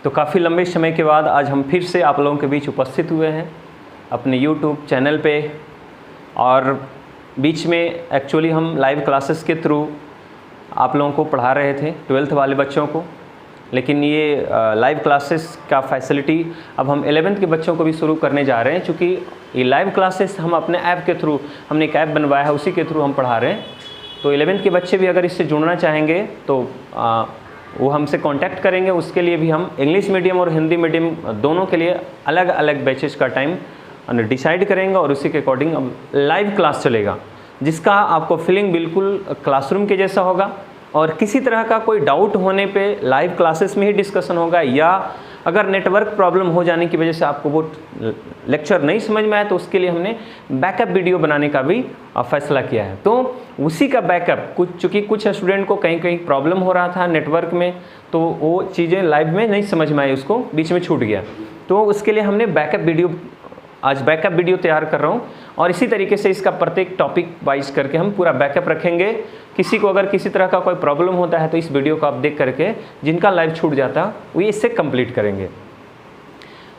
तो काफ़ी लंबे समय के बाद आज हम फिर से आप लोगों के बीच उपस्थित हुए हैं अपने YouTube चैनल पे। और बीच में एक्चुअली हम लाइव क्लासेस के थ्रू आप लोगों को पढ़ा रहे थे 12th वाले बच्चों को, लेकिन ये लाइव क्लासेस का फैसिलिटी अब हम 11th के बच्चों को भी शुरू करने जा रहे हैं। चूँकि ये लाइव क्लासेस हम अपने ऐप के थ्रू, हमने एक ऐप बनवाया है, उसी के थ्रू हम पढ़ा रहे हैं। तो 11th के बच्चे भी अगर इससे जुड़ना चाहेंगे तो वो हमसे कांटेक्ट करेंगे। उसके लिए भी हम इंग्लिश मीडियम और हिंदी मीडियम दोनों के लिए अलग अलग बैचेज का टाइम डिसाइड करेंगे और उसी के अकॉर्डिंग अब लाइव क्लास चलेगा, जिसका आपको फीलिंग बिल्कुल क्लासरूम के जैसा होगा। और किसी तरह का कोई डाउट होने पे लाइव क्लासेस में ही डिस्कशन होगा, या अगर नेटवर्क प्रॉब्लम हो जाने की वजह से आपको वो लेक्चर नहीं समझ में आया तो उसके लिए हमने बैकअप वीडियो बनाने का भी फैसला किया है। तो उसी का बैकअप चूँकि कुछ स्टूडेंट को कहीं कहीं प्रॉब्लम हो रहा था नेटवर्क में, तो वो चीज़ें लाइव में नहीं समझ में आई, उसको बीच में छूट गया। तो उसके लिए हमने आज बैकअप वीडियो तैयार कर रहा हूँ और इसी तरीके से इसका प्रत्येक टॉपिक वाइज करके हम पूरा बैकअप रखेंगे। किसी को अगर किसी तरह का कोई प्रॉब्लम होता है तो इस वीडियो को आप देख करके, जिनका लाइव छूट जाता वो इससे कंप्लीट करेंगे।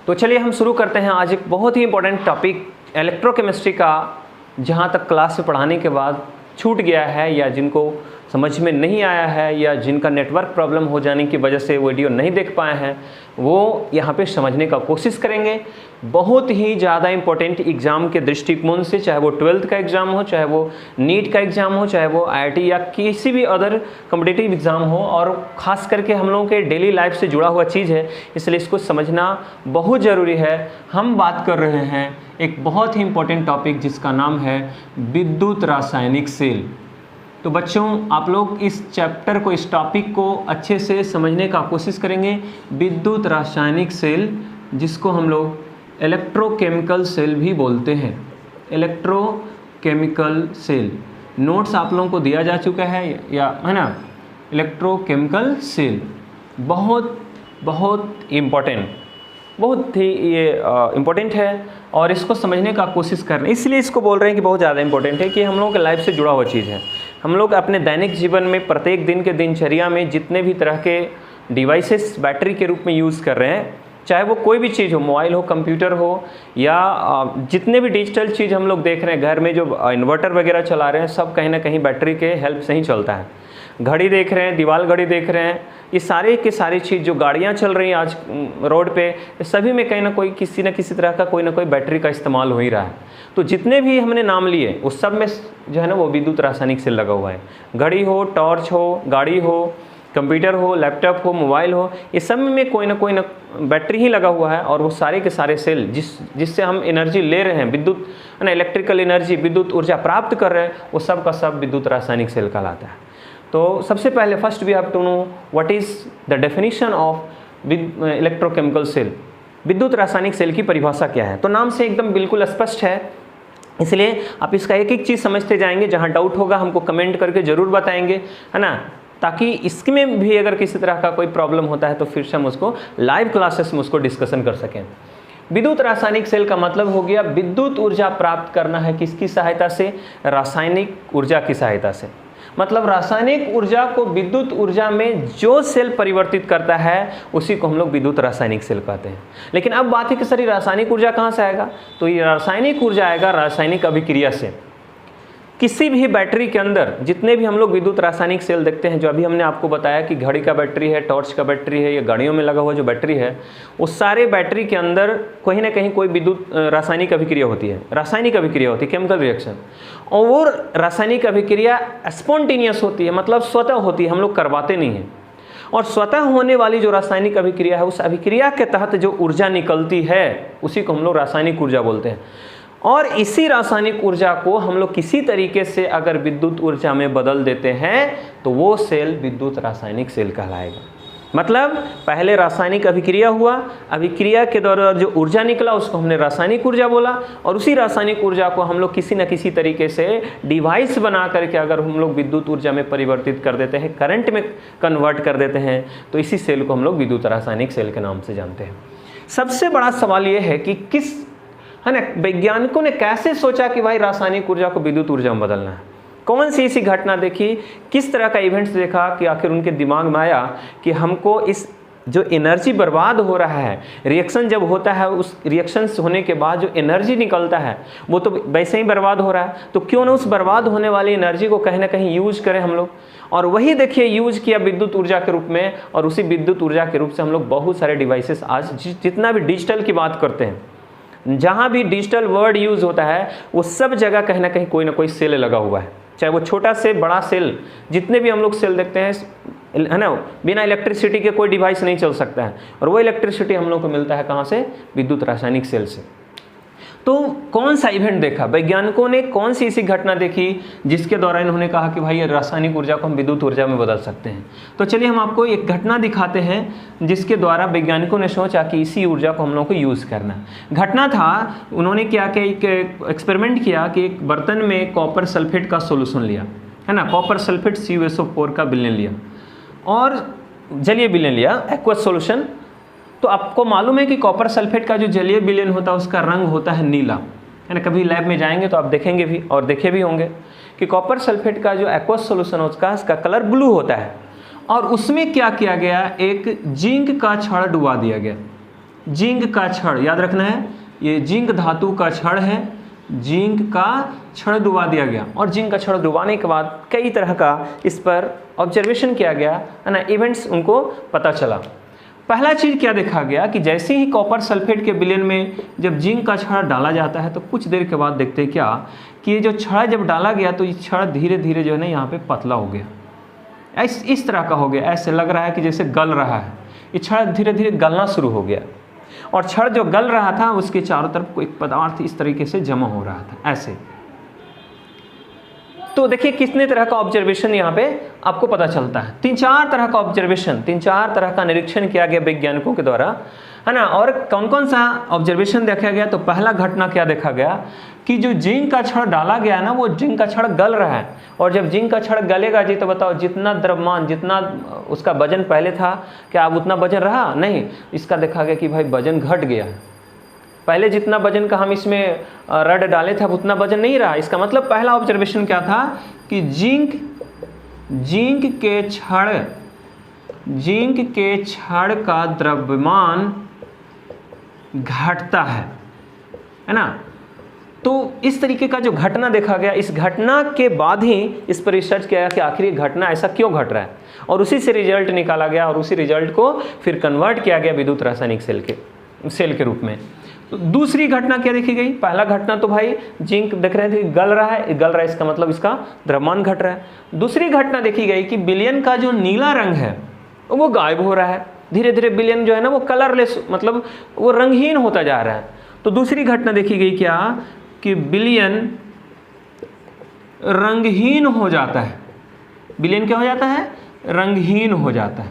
तो चलिए हम शुरू करते हैं आज एक बहुत ही इंपॉर्टेंट टॉपिक इलेक्ट्रोकेमिस्ट्री का, जहाँ तक क्लास में पढ़ाने के बाद छूट गया है या जिनको समझ में नहीं आया है या जिनका नेटवर्क प्रॉब्लम हो जाने की वजह से वीडियो नहीं देख पाए हैं, वो यहाँ पे समझने का कोशिश करेंगे। बहुत ही ज़्यादा इम्पोर्टेंट एग्ज़ाम के दृष्टिकोण से, चाहे वो 12th का एग्ज़ाम हो, चाहे वो नीट का एग्ज़ाम हो, चाहे वो IIT या किसी भी अदर कॉम्पिटिटिव एग्ज़ाम हो, और ख़ास करके हम लोगों के डेली लाइफ से जुड़ा हुआ चीज़ है, इसलिए इसको समझना बहुत ज़रूरी है। हम बात कर रहे हैं एक बहुत ही इम्पोर्टेंट टॉपिक जिसका नाम है विद्युत रासायनिक सेल। तो बच्चों, आप लोग इस चैप्टर को, इस टॉपिक को अच्छे से समझने का कोशिश करेंगे। विद्युत रासायनिक सेल, जिसको हम लोग इलेक्ट्रोकेमिकल सेल भी बोलते हैं, इलेक्ट्रोकेमिकल सेल। नोट्स आप लोगों को दिया जा चुका है या है ना। इलेक्ट्रोकेमिकल सेल बहुत बहुत इम्पोर्टेंट, बहुत ही ये इम्पोर्टेंट है और इसको समझने का कोशिश कर रहे हैं। इसलिए इसको बोल रहे हैं कि बहुत ज़्यादा इम्पोर्टेंट है कि हम लोगों के लाइफ से जुड़ा हुआ चीज़ है। हम लोग अपने दैनिक जीवन में प्रत्येक दिन के दिनचर्या में जितने भी तरह के डिवाइसेस बैटरी के रूप में यूज़ कर रहे हैं, चाहे वो कोई भी चीज़ हो, मोबाइल हो, कंप्यूटर हो, या जितने भी डिजिटल चीज़ हम लोग देख रहे हैं, घर में जो इन्वर्टर वगैरह चला रहे हैं, सब कहीं ना कहीं बैटरी के हेल्प से ही चलता है। घड़ी देख रहे हैं, दीवार घड़ी देख रहे हैं, ये सारे के सारी चीज़ जो गाड़ियाँ चल रही हैं आज रोड पे, सभी में कहीं ना कोई किसी न किसी तरह का कोई ना कोई बैटरी का इस्तेमाल हो ही रहा है। तो जितने भी हमने नाम लिए उस सब में जो है ना वो विद्युत रासायनिक सेल लगा हुआ है। घड़ी हो, टॉर्च हो, गाड़ी हो, कंप्यूटर हो, लैपटॉप हो, मोबाइल हो, ये सब में कोई ना बैटरी ही लगा हुआ है। और वो सारे के सारे सेल जिससे हम एनर्जी ले रहे हैं, विद्युत है ना, इलेक्ट्रिकल एनर्जी, विद्युत ऊर्जा प्राप्त कर रहे हैं, वो सब का सब विद्युत रासायनिक सेल कहलाता है। तो सबसे पहले first we have to know what is the definition of electrochemical cell. विद्युत रासायनिक सेल की परिभाषा क्या है? तो नाम से एकदम बिल्कुल स्पष्ट है, इसलिए आप इसका एक एक चीज़ समझते जाएंगे। जहाँ डाउट होगा हमको कमेंट करके ज़रूर बताएंगे, है ना, ताकि इसमें भी अगर किसी तरह का कोई प्रॉब्लम होता है तो फिर से हम उसको लाइव क्लासेस में उसको डिस्कशन कर सकें। विद्युत रासायनिक सेल का मतलब हो गया विद्युत ऊर्जा प्राप्त करना है किसकी सहायता से? रासायनिक ऊर्जा की सहायता से। मतलब रासायनिक ऊर्जा को विद्युत ऊर्जा में जो सेल परिवर्तित करता है उसी को हम लोग विद्युत रासायनिक सेल कहते हैं। लेकिन अब बात है कि सर रासायनिक ऊर्जा कहाँ से आएगा? तो ये रासायनिक ऊर्जा आएगा रासायनिक अभिक्रिया से। किसी भी बैटरी के अंदर जितने भी हम लोग विद्युत रासायनिक सेल देखते हैं, जो अभी हमने आपको बताया कि घड़ी का बैटरी है, टॉर्च का बैटरी है, या गाड़ियों में लगा हुआ जो बैटरी है, उस सारे बैटरी के अंदर कहीं ना कहीं कोई विद्युत रासायनिक अभिक्रिया होती है, रासायनिक अभिक्रिया होती है, केमिकल रिएक्शन। और वो रासायनिक अभिक्रिया स्पॉन्टेनियस होती है, मतलब स्वतः होती है, हम लोग करवाते नहीं हैं। और स्वतः होने वाली जो रासायनिक अभिक्रिया है, उस अभिक्रिया के तहत जो ऊर्जा निकलती है उसी को हम लोग रासायनिक ऊर्जा बोलते हैं। और इसी रासायनिक ऊर्जा को हम लोग किसी तरीके से अगर विद्युत ऊर्जा में बदल देते हैं तो वो सेल विद्युत रासायनिक सेल कहलाएगा। मतलब पहले रासायनिक अभिक्रिया हुआ, अभिक्रिया के दौरान जो ऊर्जा निकला उसको हमने रासायनिक ऊर्जा बोला, और उसी रासायनिक ऊर्जा को हम लोग किसी न किसी तरीके से डिवाइस बना करके अगर हम लोग विद्युत ऊर्जा में परिवर्तित कर देते हैं, करंट में कन्वर्ट कर देते हैं, तो इसी सेल को हम लोग विद्युत रासायनिक सेल के नाम से जानते हैं। सबसे बड़ा सवाल ये है कि किस, है ना, वैज्ञानिकों ने कैसे सोचा कि भाई रासायनिक ऊर्जा को विद्युत ऊर्जा में बदलना है? कौन सी ऐसी घटना देखी, किस तरह का इवेंट्स देखा कि आखिर उनके दिमाग में आया कि हमको इस जो एनर्जी बर्बाद हो रहा है, रिएक्शन जब होता है, उस रिएक्शन होने के बाद जो एनर्जी निकलता है वो तो वैसे ही बर्बाद हो रहा है, तो क्यों ना उस बर्बाद होने वाली एनर्जी को कहीं ना कहीं यूज करें हम लोग। और वही देखिए यूज किया विद्युत ऊर्जा के रूप में, और उसी विद्युत ऊर्जा के रूप से हम लोग बहुत सारे डिवाइसेस आज जितना भी डिजिटल की बात करते हैं, जहाँ भी डिजिटल वर्ड यूज होता है वो सब जगह कहीं ना कहीं कोई ना कोई सेल लगा हुआ है, चाहे वो छोटा से बड़ा सेल, जितने भी हम लोग सेल देखते हैं, है ना, बिना इलेक्ट्रिसिटी के कोई डिवाइस नहीं चल सकता है, और वो इलेक्ट्रिसिटी हम लोग को मिलता है कहाँ से, विद्युत रासायनिक सेल से। तो कौन सा इवेंट देखा, वैज्ञानिकों ने कौन सी ऐसी घटना देखी जिसके द्वारा इन्होंने कहा कि भाई ये रासायनिक ऊर्जा को हम विद्युत ऊर्जा में बदल सकते हैं। तो चलिए हम आपको एक घटना दिखाते हैं जिसके द्वारा वैज्ञानिकों ने सोचा कि इसी ऊर्जा को हम लोग को यूज़ करना। घटना था, उन्होंने क्या किया, एक एक्सपेरिमेंट किया कि एक बर्तन में कॉपर सल्फेट का सोल्यूशन लिया, है ना, कॉपर सल्फेट CuSO4 का विलयन लिया और जलीय विलयन लिया, एक्वस सॉल्यूशन। तो आपको मालूम है कि कॉपर सल्फेट का जो जलीय विलयन होता है उसका रंग होता है नीला, है ना, कभी लैब में जाएंगे तो आप देखेंगे भी और देखे भी होंगे कि कॉपर सल्फेट का जो एक्वस सॉल्यूशन होता है उसका कलर ब्लू होता है। और उसमें क्या किया गया, एक जिंक का छड़ डुबा दिया गया। जिंक का छड़ याद रखना है, ये जिंक धातु का छड़ है, जिंक का छड़ डुबा दिया गया। और जिंक का छड़ डुबाने के बाद कई तरह का इस पर ऑब्जर्वेशन किया गया, है ना, इवेंट्स उनको पता चला। पहला चीज़ क्या देखा गया कि जैसे ही कॉपर सल्फेट के विलयन में जब जिंक का छड़ डाला जाता है तो कुछ देर के बाद देखते हैं क्या कि ये जो छड़ जब डाला गया तो ये छड़ धीरे धीरे जो है ना यहाँ पे पतला हो गया, इस तरह का हो गया, ऐसे लग रहा है कि जैसे गल रहा है। ये छड़ धीरे धीरे गलना शुरू हो गया और छड़ जो गल रहा था उसके चारों तरफ कोई पदार्थ इस तरीके से जमा हो रहा था ऐसे। तो देखिए कितने तरह का ऑब्जर्वेशन यहाँ पे आपको पता चलता है, 3-4 तरह का ऑब्जर्वेशन, 3-4 तरह का निरीक्षण किया गया वैज्ञानिकों के द्वारा, है ना। और कौन कौन सा ऑब्जर्वेशन देखा गया, तो पहला घटना क्या देखा गया कि जो जिंक का छड़ डाला गया ना वो जिंक का छड़ गल रहा है। और जब जिंक का छड़ गलेगा जी तो बताओ जितना द्रव्यमान, जितना उसका वजन पहले था क्या अब उतना वजन रहा, नहीं, इसका देखा गया कि भाई वजन घट गया है। पहले जितना वजन का हम इसमें रड डाले थे अब उतना वजन नहीं रहा। इसका मतलब पहला ऑब्जर्वेशन क्या था कि जिंक के छड़ का द्रव्यमान घटता है ना। तो इस तरीके का जो घटना देखा गया, इस घटना के बाद ही इस पर रिसर्च किया गया कि आखिर ये घटना ऐसा क्यों घट रहा है, और उसी से रिजल्ट निकाला गया और उसी रिजल्ट को फिर कन्वर्ट किया गया विद्युत रासायनिक सेल के रूप में। तो दूसरी घटना क्या देखी गई, पहला घटना तो भाई जिंक देख रहे थे गल रहा है, इसका मतलब इसका द्रव्यमान घट रहा है। दूसरी घटना देखी गई कि विलयन का जो नीला रंग है वो गायब हो रहा है, धीरे धीरे विलयन जो है ना वो कलरलेस, मतलब वो रंगहीन होता जा रहा है। तो दूसरी घटना देखी गई क्या कि विलयन रंगहीन हो जाता है। विलयन क्या हो जाता है, रंगहीन हो जाता है।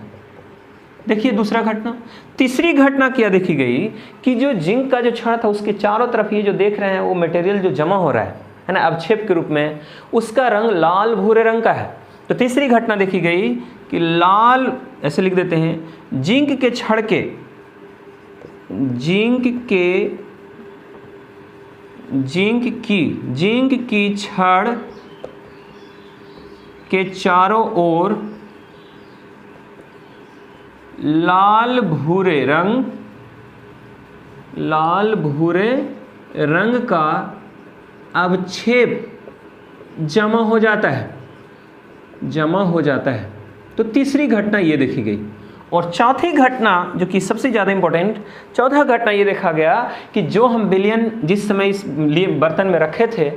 देखिए दूसरा घटना। तीसरी घटना क्या देखी गई कि जो जिंक का जो छड़ था उसके चारों तरफ ये जो देख रहे हैं वो मटेरियल जो जमा हो रहा है ना, अवक्षेप के रूप में, उसका रंग लाल भूरे रंग का है। तो तीसरी घटना देखी गई कि लाल, ऐसे लिख देते हैं, जिंक की छड़ के चारों ओर लाल भूरे रंग का अवक्षेप जमा हो जाता है। तो तीसरी घटना ये देखी गई। और चौथी घटना जो कि सबसे ज़्यादा इंपॉर्टेंट, चौथा घटना ये देखा गया कि जो हम विलयन जिस समय इस बर्तन में रखे थे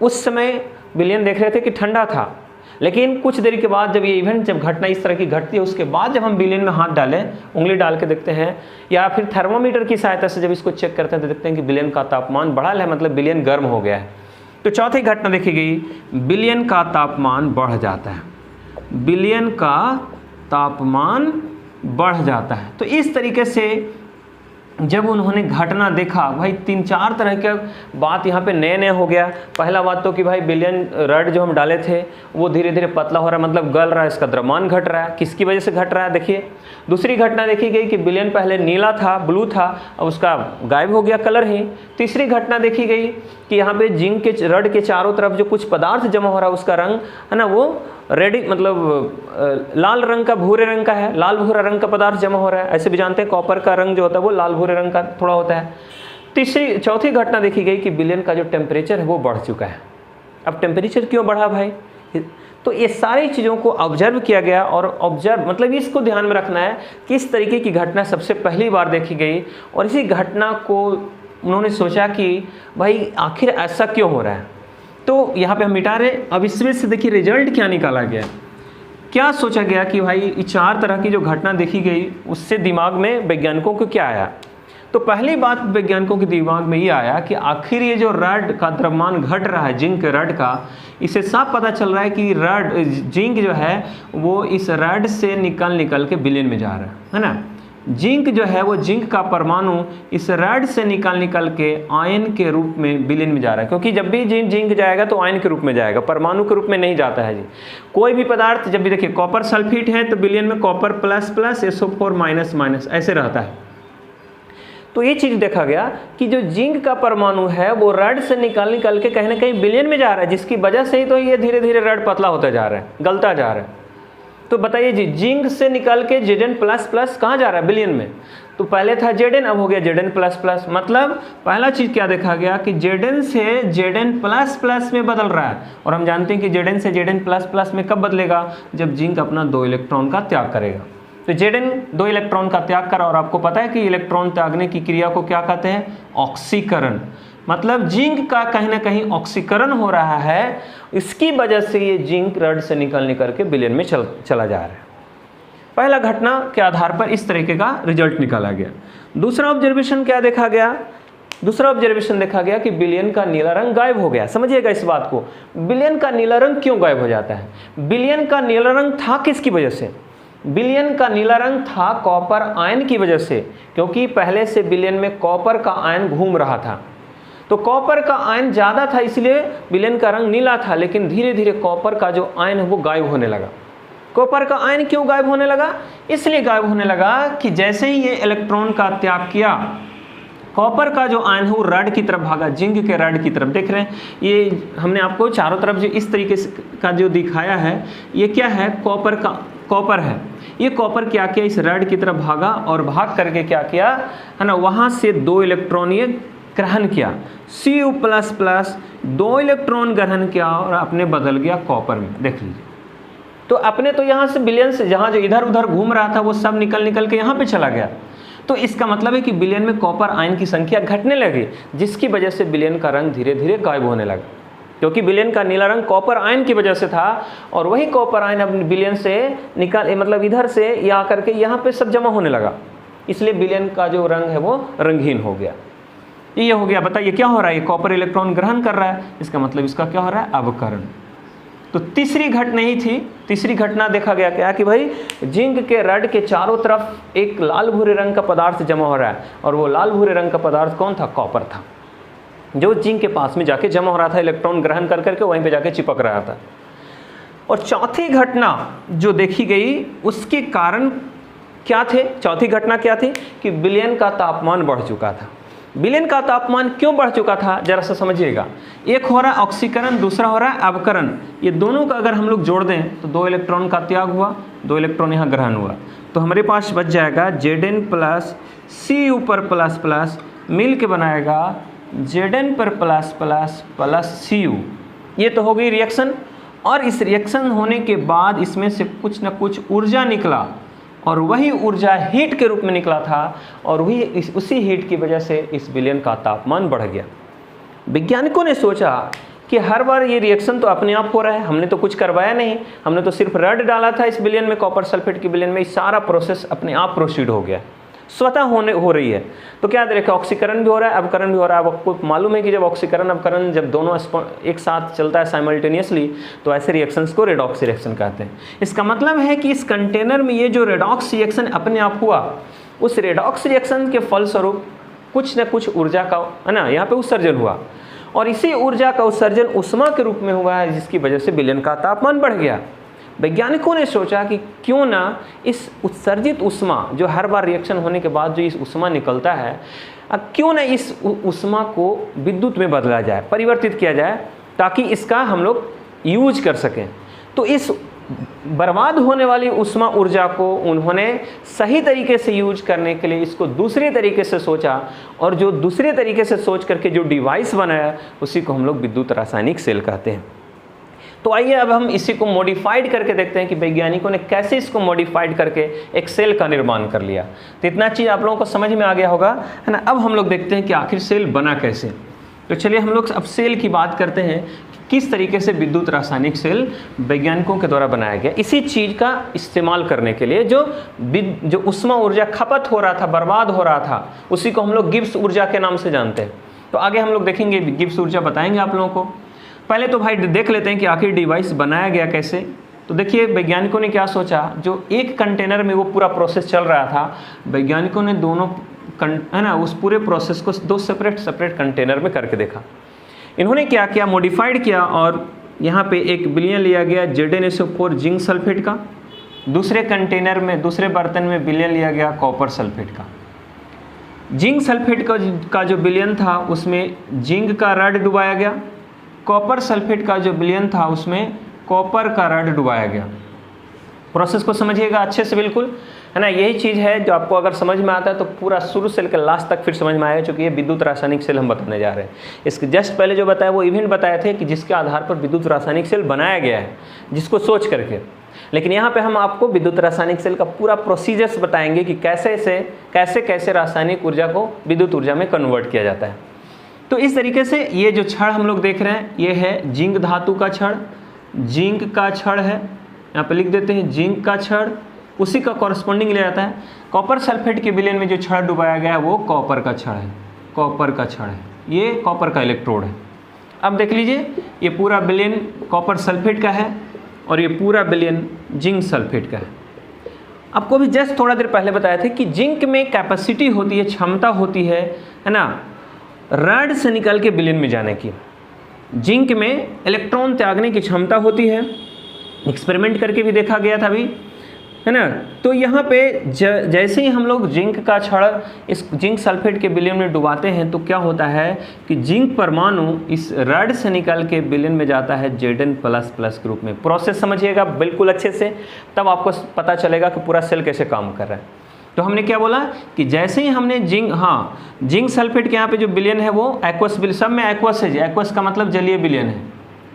उस समय विलयन देख रहे थे कि ठंडा था, लेकिन कुछ देर के बाद जब ये इवेंट, जब घटना इस तरह की घटती है उसके बाद जब हम विलयन में हाथ डालें, उंगली डाल के देखते हैं या फिर थर्मोमीटर की सहायता से जब इसको चेक करते हैं तो देखते हैं कि विलयन का तापमान बढ़ा है, मतलब विलयन गर्म हो गया है। तो चौथी घटना देखी गई, विलयन का तापमान बढ़ जाता है, विलयन का तापमान बढ़ जाता है। तो इस तरीके से जब उन्होंने घटना देखा, भाई 3-4 तरह के बात यहाँ पे नए हो गया। पहला बात तो कि भाई विलयन रड जो हम डाले थे वो धीरे धीरे पतला हो रहा है, मतलब गल रहा है, इसका द्रव्यमान घट रहा है। किसकी वजह से घट रहा है देखिए। दूसरी घटना देखी गई कि विलयन पहले नीला था, ब्लू था, अब उसका गायब हो गया कलर ही। तीसरी घटना देखी गई कि यहाँ पे जिंक के रड के चारों तरफ जो कुछ पदार्थ जमा हो रहा है उसका रंग है ना वो रेडी मतलब लाल रंग का, भूरे रंग का है, लाल भूरा रंग का पदार्थ जमा हो रहा है। ऐसे भी जानते हैं कॉपर का रंग जो होता है वो लाल भूरे रंग का थोड़ा होता है। चौथी घटना देखी गई कि विलयन का जो टेम्परेचर है वो बढ़ चुका है। अब टेम्परेचर क्यों बढ़ा भाई? तो ये सारी चीज़ों को ऑब्जर्व किया गया और ऑब्जर्व मतलब इसको ध्यान में रखना है कि इस तरीके की घटना सबसे पहली बार देखी गई और इसी घटना को उन्होंने सोचा कि भाई आखिर ऐसा क्यों हो रहा है। तो यहाँ पे हम मिटा रहे। अब इसमें से देखिए रिजल्ट क्या निकाला गया, क्या सोचा गया कि भाई ये 4 तरह की जो घटना देखी गई उससे दिमाग में वैज्ञानिकों को क्या आया। तो पहली बात वैज्ञानिकों के दिमाग में ये आया कि आखिर ये जो रड का द्रव्यमान घट रहा है जिंक रड का, इससे साफ पता चल रहा है कि रड जिंक जो है वो इस रड से निकल के विलयन में जा रहा है ना। जिंक जो है वो जिंक का परमाणु इस रड से निकल के आयन के रूप में विलयन में जा रहा है, क्योंकि जब भी जिंक जाएगा तो आयन के रूप में जाएगा, परमाणु के रूप में नहीं जाता है जी। कोई भी पदार्थ जब भी देखिए कॉपर सल्फेट है तो विलयन में copper plus plus SO4 minus minus ऐसे रहता है। तो ये चीज़ देखा गया कि जो जिंक का परमाणु है वो रड से निकल के कहीं ना कहीं विलयन में जा रहा है, जिसकी वजह से ही तो ये धीरे धीरे रड पतला होता जा रहा है, गलता जा रहा है। तो बताइए जी, जिंक से निकल के Zn++ कहाँ जा रहा है? विलयन में। तो पहले था Zn, अब हो गया Zn++। मतलब पहला चीज़ क्या देखा गया कि Zn से Zn++ में बदल रहा है। और हम जानते हैं कि Zn से Zn++ में कब बदलेगा? जब जिंक अपना 2 इलेक्ट्रॉन का त्याग करेगा। तो Zn 2 इलेक्ट्रॉन का त्याग करा और आपको पता है कि इलेक्ट्रॉन त्यागने की क्रिया को क्या कहते हैं? ऑक्सीकरण। मतलब जिंक का कहीं ना कहीं ऑक्सीकरण हो रहा है, इसकी वजह से ये जिंक रड से निकल के विलयन में चला जा रहा है। पहला घटना के आधार पर इस तरीके का रिजल्ट निकाला गया। दूसरा ऑब्जर्वेशन क्या देखा गया? दूसरा ऑब्जर्वेशन देखा गया कि विलयन का नीला रंग गायब हो गया। समझिएगा इस बात को, विलयन का नीला रंग क्यों गायब हो जाता है? विलयन का नीला रंग था किसकी वजह से? विलयन का नीला रंग था कॉपर आयन की वजह से, क्योंकि पहले से विलयन में कॉपर का आयन घूम रहा था। तो कॉपर का आयन ज़्यादा था इसलिए विलयन का रंग नीला था, लेकिन धीरे धीरे कॉपर का जो आयन है वो गायब होने लगा। कॉपर का आयन क्यों गायब होने लगा? इसलिए गायब होने लगा कि जैसे ही ये इलेक्ट्रॉन का त्याग किया, कॉपर का जो आयन है वो रड की तरफ भागा, जिंक के रड की तरफ। देख रहे हैं ये हमने आपको चारों तरफ जो इस तरीके से का जो दिखाया है, ये क्या है? कॉपर है। ये कॉपर क्या किया? इस रड की तरफ भागा और भाग करके क्या किया है ना, वहाँ से 2 इलेक्ट्रॉन ये ग्रहण किया, Cu++ 2 इलेक्ट्रॉन ग्रहण किया और अपने बदल गया कॉपर में। देख लीजिए, तो अपने तो यहाँ से विलयन से जहाँ जो इधर उधर घूम रहा था वो सब निकल के यहाँ पे चला गया। तो इसका मतलब है कि विलयन में कॉपर आयन की संख्या घटने लगी, जिसकी वजह से विलयन का रंग धीरे धीरे गायब होने लगा, क्योंकि विलयन का नीला रंग कॉपर आयन की वजह से था और वही कॉपर आयन अब विलयन से मतलब इधर से ये आकर के यहाँ पे सब जमा होने लगा, इसलिए विलयन का जो रंग है वो रंगहीन हो गया। ये हो गया। बताइए क्या हो रहा है? ये कॉपर इलेक्ट्रॉन ग्रहण कर रहा है, इसका मतलब इसका क्या हो रहा है? अवकरण। तो तीसरी घटना ही थी। तीसरी घटना देखा गया क्या कि भाई जिंक के रड के चारों तरफ एक लाल भूरे रंग का पदार्थ जमा हो रहा है, और वो लाल भूरे रंग का पदार्थ कौन था? कॉपर था, जो जिंक के पास में जाके जमा हो रहा था, इलेक्ट्रॉन ग्रहण कर करके वहीं पे जाके चिपक रहा था। और चौथी घटना जो देखी गई उसके कारण क्या थे? चौथी घटना क्या थी कि विलयन का तापमान बढ़ चुका था। विलयन का तापमान क्यों बढ़ चुका था जरा सा समझिएगा। एक हो रहा है ऑक्सीकरण, दूसरा हो रहा है अवकरण। ये दोनों का अगर हम लोग जोड़ दें तो 2 इलेक्ट्रॉन का त्याग हुआ, 2 इलेक्ट्रॉन यहाँ ग्रहण हुआ, तो हमारे पास बच जाएगा Zn+Cu++ मिल के बनाएगा Zn+++Cu। ये तो हो गई रिएक्शन। और इस रिएक्शन होने के बाद इसमें से कुछ न कुछ ऊर्जा निकला, और वही ऊर्जा हीट के रूप में निकला था, और वही उसी हीट की वजह से इस विलयन का तापमान बढ़ गया। वैज्ञानिकों ने सोचा कि हर बार ये रिएक्शन तो अपने आप हो रहा है, हमने तो कुछ करवाया नहीं, हमने तो सिर्फ रड डाला था इस विलयन में, कॉपर सल्फेट की विलयन में, सारा प्रोसेस अपने आप प्रोसीड हो गया, स्वतः हो रही है। तो क्या देखा, ऑक्सीकरण भी हो रहा है, अवकरण भी हो रहा है। आपको मालूम है कि जब ऑक्सीकरण अवकरण जब दोनों एक साथ चलता है साइमल्टेनियसली, तो ऐसे रिएक्शंस को रेडॉक्स रिएक्शन कहते हैं। इसका मतलब है कि इस कंटेनर में ये जो रेडॉक्स रिएक्शन अपने आप हुआ, उस रेडॉक्स रिएक्शन के फलस्वरूप कुछ न कुछ ऊर्जा का है ना यहाँ पे उत्सर्जन हुआ, और इसी ऊर्जा का उत्सर्जन उष्मा के रूप में हुआ है, जिसकी वजह से विलयन का तापमान बढ़ गया। वैज्ञानिकों ने सोचा कि क्यों ना इस उत्सर्जित उष्मा, जो हर बार रिएक्शन होने के बाद जो इस उष्मा निकलता है, अब क्यों ना इस ऊष्मा को विद्युत में बदला जाए, परिवर्तित किया जाए, ताकि इसका हम लोग यूज कर सकें। तो इस बर्बाद होने वाली उष्मा ऊर्जा को उन्होंने सही तरीके से यूज करने के लिए इसको दूसरे तरीके से सोचा, और जो दूसरे तरीके से सोच करके जो डिवाइस बनाया उसी को हम लोग विद्युत रासायनिक सेल कहते हैं। तो आइए अब हम इसी को मॉडिफाइड करके देखते हैं कि वैज्ञानिकों ने कैसे इसको मॉडिफाइड करके एक सेल का निर्माण कर लिया। तो इतना चीज़ आप लोगों को समझ में आ गया होगा, है ना। अब हम लोग देखते हैं कि आखिर सेल बना कैसे। तो चलिए हम लोग अब सेल की बात करते हैं, किस तरीके से विद्युत रासायनिक सेल वैज्ञानिकों के द्वारा बनाया गया। इसी चीज़ का इस्तेमाल करने के लिए जो उष्मा ऊर्जा खपत हो रहा था, बर्बाद हो रहा था, उसी को हम लोग गिब्स ऊर्जा के नाम से जानते हैं। तो आगे हम लोग देखेंगे, गिब्स ऊर्जा बताएंगे आप लोगों को। पहले तो भाई देख लेते हैं कि आखिर डिवाइस बनाया गया कैसे। तो देखिए वैज्ञानिकों ने क्या सोचा, जो एक कंटेनर में वो पूरा प्रोसेस चल रहा था, वैज्ञानिकों ने दोनों है ना उस पूरे प्रोसेस को दो सेपरेट कंटेनर में करके देखा। इन्होंने क्या किया, मॉडिफाइड किया, और यहाँ पे एक विलयन लिया गया ZnSO4 जिंक सल्फेट का, दूसरे कंटेनर में दूसरे बर्तन में विलयन लिया गया कॉपर सल्फेट का। जिंक सल्फेट का जो विलयन था उसमें जिंक का रड डुबाया गया, कॉपर सल्फेट का जो विलयन था उसमें कॉपर का रड डुबाया गया। प्रोसेस को समझिएगा अच्छे से, बिल्कुल, है ना। यही चीज़ है जो आपको अगर समझ में आता है तो पूरा शुरू से लेकर लास्ट तक फिर समझ में आएगा, क्योंकि ये विद्युत रासायनिक सेल हम बताने जा रहे हैं। इसके जस्ट पहले जो बताया वो इवेंट बताए थे कि जिसके आधार पर विद्युत रासायनिक सेल बनाया गया है, जिसको सोच करके। लेकिन यहाँ पे हम आपको विद्युत रासायनिक सेल का पूरा प्रोसीजर्स बताएंगे कि कैसे रासायनिक ऊर्जा को विद्युत ऊर्जा में कन्वर्ट किया जाता है। तो इस तरीके से ये जो छड़ हम लोग देख रहे हैं, ये है जिंक धातु का छड़, जिंक का छड़ है, यहाँ पे लिख देते हैं जिंक का छड़, उसी का कॉरस्पॉन्डिंग ले जाता है। कॉपर सल्फेट के विलयन में जो छड़ डुबाया गया है वो कॉपर का छड़ है, कॉपर का छड़ है, ये कॉपर का इलेक्ट्रोड है। अब देख लीजिए, ये पूरा विलयन कॉपर सल्फेट का है और ये पूरा विलयन जिंक सल्फेट का है। आपको भी जस्ट थोड़ा देर पहले बताया था कि जिंक में कैपेसिटी होती है, क्षमता होती है ना, रड से निकल के विलयन में जाने की। जिंक में इलेक्ट्रॉन त्यागने की क्षमता होती है, एक्सपेरिमेंट करके भी देखा गया था अभी, है ना। तो यहाँ पे जैसे ही हम लोग जिंक का छड़ इस जिंक सल्फेट के विलयन में डुबाते हैं तो क्या होता है कि जिंक परमाणु इस रड से निकल के विलयन में जाता है Zn++ के रूप में। प्रोसेस समझिएगा बिल्कुल अच्छे से, तब आपको पता चलेगा कि पूरा सेल कैसे काम कर रहा है। तो हमने क्या बोला कि जैसे ही हमने जिंक सल्फेट के यहाँ पे जो विलयन है वो एक्वस, सब में एक्वस है। एक्वस का मतलब जलीय विलयन है,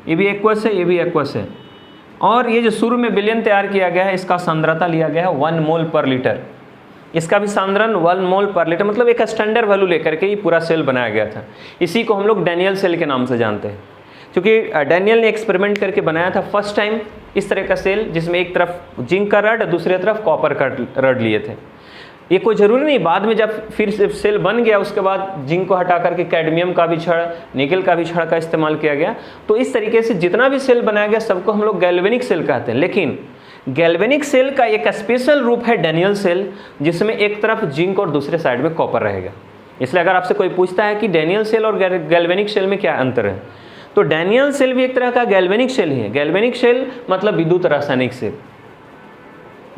ये भी एक्वस है, ये भी एक्वस है। और ये जो शुरू में विलयन तैयार किया गया है, इसका सांद्रता लिया गया है 1 मोल पर लीटर। इसका भी सांद्रण 1 मोल पर लीटर, मतलब एक स्टैंडर्ड वैल्यू लेकर के ये पूरा सेल बनाया गया था। इसी को हम लोग डैनियल सेल के नाम से जानते हैं, क्योंकि डैनियल ने एक्सपेरिमेंट करके बनाया था फर्स्ट टाइम इस तरह का सेल, जिसमें एक तरफ जिंक का रड, दूसरी तरफ कॉपर का रड लिए थे। ये कोई ज़रूरी नहीं, बाद में जब फिर सेल बन गया उसके बाद जिंक को हटा करके कैडमियम का भी छड़, निकल का भी छड़ का इस्तेमाल किया गया। तो इस तरीके से जितना भी सेल बनाया गया सबको हम लोग गैल्वेनिक सेल कहते हैं। लेकिन गैल्वेनिक सेल का एक स्पेशल रूप है डैनियल सेल, जिसमें एक तरफ जिंक और दूसरे साइड में कॉपर रहेगा। इसलिए अगर आपसे कोई पूछता है कि डैनियल सेल और गैल्वेनिक सेल में क्या अंतर है, तो डैनियल सेल भी एक तरह का गैल्वेनिक सेल ही है। गैल्वेनिक सेल मतलब विद्युत रासायनिक सेल।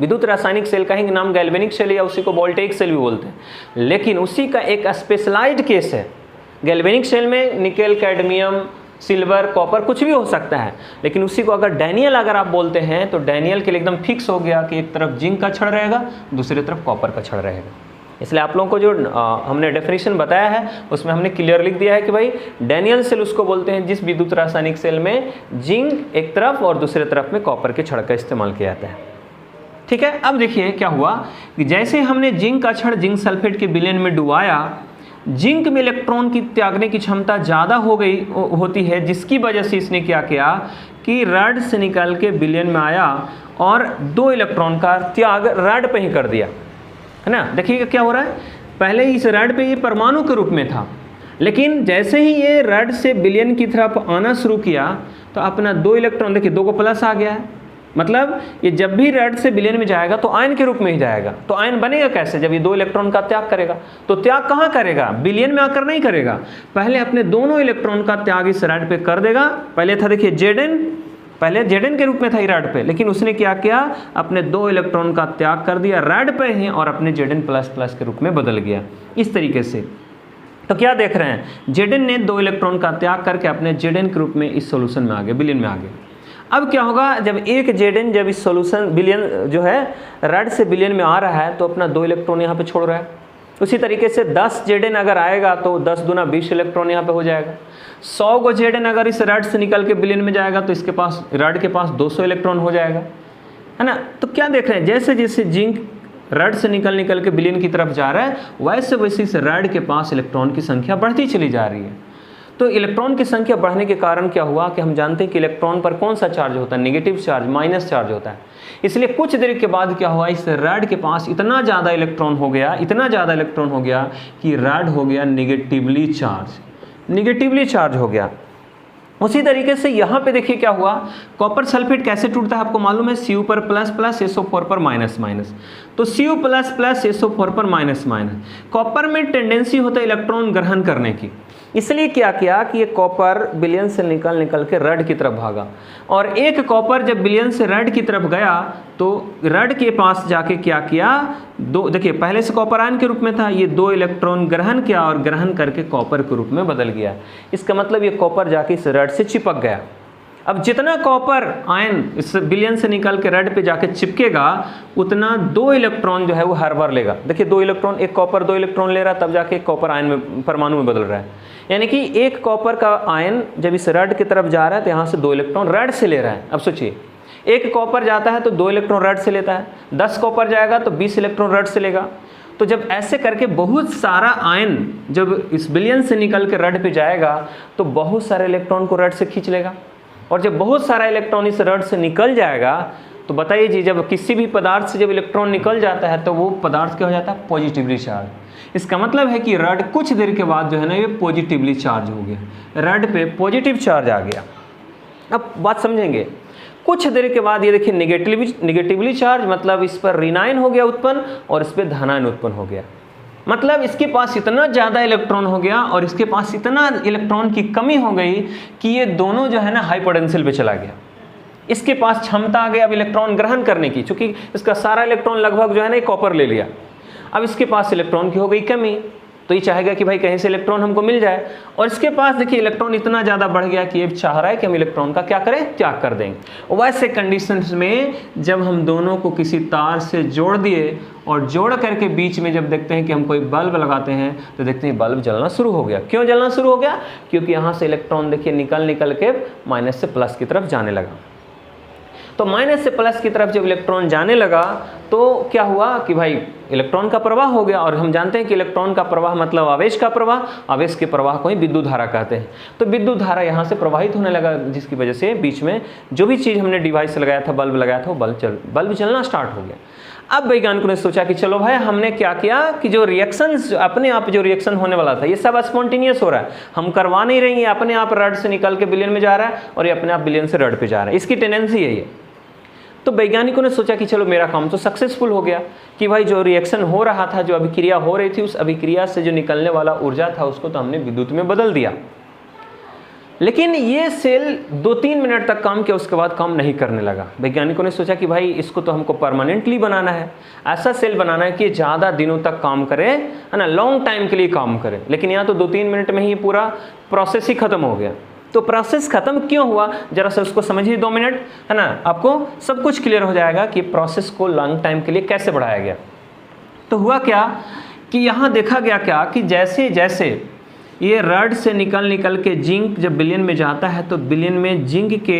विद्युत रासायनिक सेल का ही नाम गैल्वेनिक सेल या उसी को वोल्टेइक सेल भी बोलते हैं। लेकिन उसी का एक स्पेशलाइज्ड केस है। गैल्वेनिक सेल में निकेल, कैडमियम, सिल्वर, कॉपर कुछ भी हो सकता है, लेकिन उसी को अगर डैनियल अगर आप बोलते हैं तो डैनियल के लिए एकदम फिक्स हो गया कि एक तरफ जिंक का छड़ रहेगा, दूसरी तरफ कॉपर का छड़ रहेगा। इसलिए आप लोगों को जो हमने डेफिनेशन बताया है उसमें हमने क्लियर लिख दिया है कि भाई डैनियल सेल उसको बोलते हैं जिस विद्युत रासायनिक सेल में जिंक एक तरफ और दूसरे तरफ में कॉपर के छड़ का इस्तेमाल किया जाता है। ठीक है, अब देखिए क्या हुआ कि जैसे हमने जिंक का छड़ जिंक सल्फेट के विलयन में डुबाया, जिंक में इलेक्ट्रॉन की त्यागने की क्षमता ज़्यादा होती है, जिसकी वजह से इसने क्या किया कि रड से निकल के विलयन में आया और 2 इलेक्ट्रॉन का त्याग रड पे ही कर दिया, है ना। देखिएगा क्या हो रहा है, पहले इस रड पे ये परमाणु के रूप में था, लेकिन जैसे ही ये रड से विलयन की तरफ आना शुरू किया तो अपना 2 इलेक्ट्रॉन, देखिए 2 को प्लस आ गया है, मतलब ये जब भी रड से विलयन में जाएगा तो आयन के रूप में ही जाएगा। तो आयन बनेगा कैसे, जब ये 2 इलेक्ट्रॉन का त्याग करेगा। तो त्याग कहाँ करेगा, विलयन में आकर नहीं करेगा, पहले अपने दोनों इलेक्ट्रॉन का त्याग इस रड पे कर देगा। पहले था देखिए Zn, पहले Zn के रूप में था ये रड पे, लेकिन उसने क्या किया, अपने 2 इलेक्ट्रॉन का त्याग कर दिया रड पे ही और अपने Zn++ के रूप में बदल गया। इस तरीके से तो क्या देख रहे हैं, Zn ने 2 इलेक्ट्रॉन का त्याग करके अपने Zn के रूप में इस सॉल्यूशन में आ गए, विलयन में आ गए। अब क्या होगा, जब एक Zn जब इस सॉल्यूशन विलयन जो है रेड से विलयन में आ रहा है तो अपना 2 इलेक्ट्रॉन यहाँ पे छोड़ रहा है। उसी तरीके से 10 Zn अगर आएगा तो 10 दूना 20 इलेक्ट्रॉन यहाँ पे हो जाएगा। 100 गो Zn अगर इस रेड से निकल के विलयन में जाएगा तो इसके पास रेड के पास 200 इलेक्ट्रॉन हो जाएगा, है ना। तो क्या देख रहे हैं, जैसे जैसे जिंक रेड से निकल के विलयन की तरफ जा रहा है वैसे वैसे इस रेड के पास इलेक्ट्रॉन की संख्या बढ़ती चली जा रही है। तो इलेक्ट्रॉन की संख्या बढ़ने के कारण क्या हुआ कि हम जानते हैं कि इलेक्ट्रॉन पर कौन सा चार्ज होता है, नेगेटिव चार्ज, माइनस चार्ज होता है। इसलिए कुछ देर के बाद क्या हुआ, इस रेड के पास इतना ज़्यादा इलेक्ट्रॉन हो गया, इतना ज़्यादा इलेक्ट्रॉन हो गया कि रेड हो गया नेगेटिवली चार्ज हो गया। उसी तरीके से यहाँ पे देखिए क्या हुआ, कॉपर सल्फेट कैसे टूटता है आपको मालूम है, Cu पर प्लस प्लस SO4 पर माइनस माइनस। तो Cu प्लस प्लस SO4 पर माइनस माइनस, कॉपर में टेंडेंसी होता है इलेक्ट्रॉन ग्रहण करने की। इसलिए क्या किया कि ये कॉपर विलयन से निकल के रेड की तरफ भागा, और एक कॉपर जब विलयन से रेड की तरफ गया तो रेड के पास जाके क्या किया, देखिए पहले से कॉपर आयन के रूप में था, ये 2 इलेक्ट्रॉन ग्रहण किया और ग्रहण करके कॉपर के रूप में बदल गया। इसका मतलब ये कॉपर जाके इस रेड से चिपक गया। अब जितना कॉपर आयन इस विलयन से निकल के रेड पे जाके चिपकेगा उतना 2 इलेक्ट्रॉन जो है वो हर बार लेगा। देखिए 2 इलेक्ट्रॉन, एक कॉपर 2 इलेक्ट्रॉन ले रहा है तब जाके एक कॉपर आयन में परमाणु में बदल रहा है। यानी कि एक कॉपर का आयन जब इस रेड की तरफ जा रहा है तो यहाँ से 2 इलेक्ट्रॉन रेड से ले रहा है। अब सोचिए, एक कॉपर जाता है तो 2 इलेक्ट्रॉन रेड से लेता है, 10 कॉपर जाएगा तो 20 इलेक्ट्रॉन रेड से लेगा। तो जब ऐसे करके बहुत सारा आयन जब इस विलयन से निकल के रेड पे जाएगा तो बहुत सारे इलेक्ट्रॉन को रेड से खींच लेगा, और जब बहुत सारा इलेक्ट्रॉन इस रेड से निकल जाएगा तो बताइए जी, जब किसी भी पदार्थ से जब इलेक्ट्रॉन निकल जाता है तो वो पदार्थ क्या हो जाता है, पॉजिटिवली चार्ज। इसका मतलब है कि रेड कुछ देर के बाद जो है ना ये पॉजिटिवली चार्ज हो गया, रेड पे पॉजिटिव चार्ज आ गया। अब बात समझेंगे, कुछ देर के बाद ये देखिए निगेटिवली चार्ज, मतलब इस पर ऋणायन हो गया उत्पन्न और इस पर धनायन उत्पन्न हो गया। मतलब इसके पास इतना ज़्यादा इलेक्ट्रॉन हो गया और इसके पास इतना इलेक्ट्रॉन की कमी हो गई कि ये दोनों जो है ना हाई पोटेंशियल पे चला गया। इसके पास क्षमता आ गई अब इलेक्ट्रॉन ग्रहण करने की, क्योंकि इसका सारा इलेक्ट्रॉन लगभग जो है ना ये कॉपर ले लिया। अब इसके पास इलेक्ट्रॉन की हो गई कमी, तो ये चाहेगा कि भाई कहीं से इलेक्ट्रॉन हमको मिल जाए, और इसके पास देखिए इलेक्ट्रॉन इतना ज़्यादा बढ़ गया कि ये चाह रहा है कि हम इलेक्ट्रॉन का क्या करें, त्याग कर देंगे। वैसे कंडीशंस में जब हम दोनों को किसी तार से जोड़ दिए और जोड़ करके बीच में जब देखते हैं कि हम कोई बल्ब लगाते हैं तो देखते हैं बल्ब जलना शुरू हो गया। क्यों जलना शुरू हो गया? क्योंकि यहाँ से इलेक्ट्रॉन देखिए निकल के माइनस से प्लस की तरफ जाने लगा। तो माइनस से प्लस की तरफ जब इलेक्ट्रॉन जाने लगा तो क्या हुआ कि भाई इलेक्ट्रॉन का प्रवाह हो गया, और हम जानते हैं कि इलेक्ट्रॉन का प्रवाह मतलब आवेश का प्रवाह, आवेश के प्रवाह को ही विद्युत धारा कहते हैं। तो विद्युत धारा यहाँ से प्रवाहित होने लगा, जिसकी वजह से बीच में जो भी चीज़ हमने डिवाइस लगाया था, बल्ब लगाया था, वो बल्ब चलना स्टार्ट हो गया। अब वैज्ञानिकों ने सोचा कि चलो भाई हमने क्या किया कि जो रिएक्शंस अपने आप जो रिएक्शन होने वाला था ये सब स्पॉन्टेनियस हो रहा है, हम करवा नहीं रही है, अपने आप रेड से निकल के विलयन में जा रहा है और ये अपने आप विलयन से रेड पे जा रहा है, इसकी टेंडेंसी है ये। तो वैज्ञानिकों ने सोचा कि चलो मेरा काम तो सक्सेसफुल हो गया कि भाई जो रिएक्शन हो रहा था, जो अभिक्रिया हो रही थी, उस अभिक्रिया से जो निकलने वाला ऊर्जा था उसको तो हमने विद्युत में बदल दिया। लेकिन ये सेल 2-3 मिनट तक काम किया, उसके बाद काम नहीं करने लगा। वैज्ञानिकों ने सोचा कि भाई इसको तो हमको परमानेंटली बनाना है, ऐसा सेल बनाना है कि ज़्यादा दिनों तक काम करे, है ना, लॉन्ग टाइम के लिए काम करे। लेकिन यहाँ तो 2-3 मिनट में ही पूरा प्रोसेस ही खत्म हो गया। तो प्रोसेस खत्म क्यों हुआ, जरा सा उसको समझिए 2 मिनट, है ना, आपको सब कुछ क्लियर हो जाएगा कि प्रोसेस को लॉन्ग टाइम के लिए कैसे बढ़ाया गया। तो हुआ क्या कि यहाँ देखा गया क्या कि जैसे जैसे ये रेड से निकल के जिंक जब विलयन में जाता है तो विलयन में जिंक के,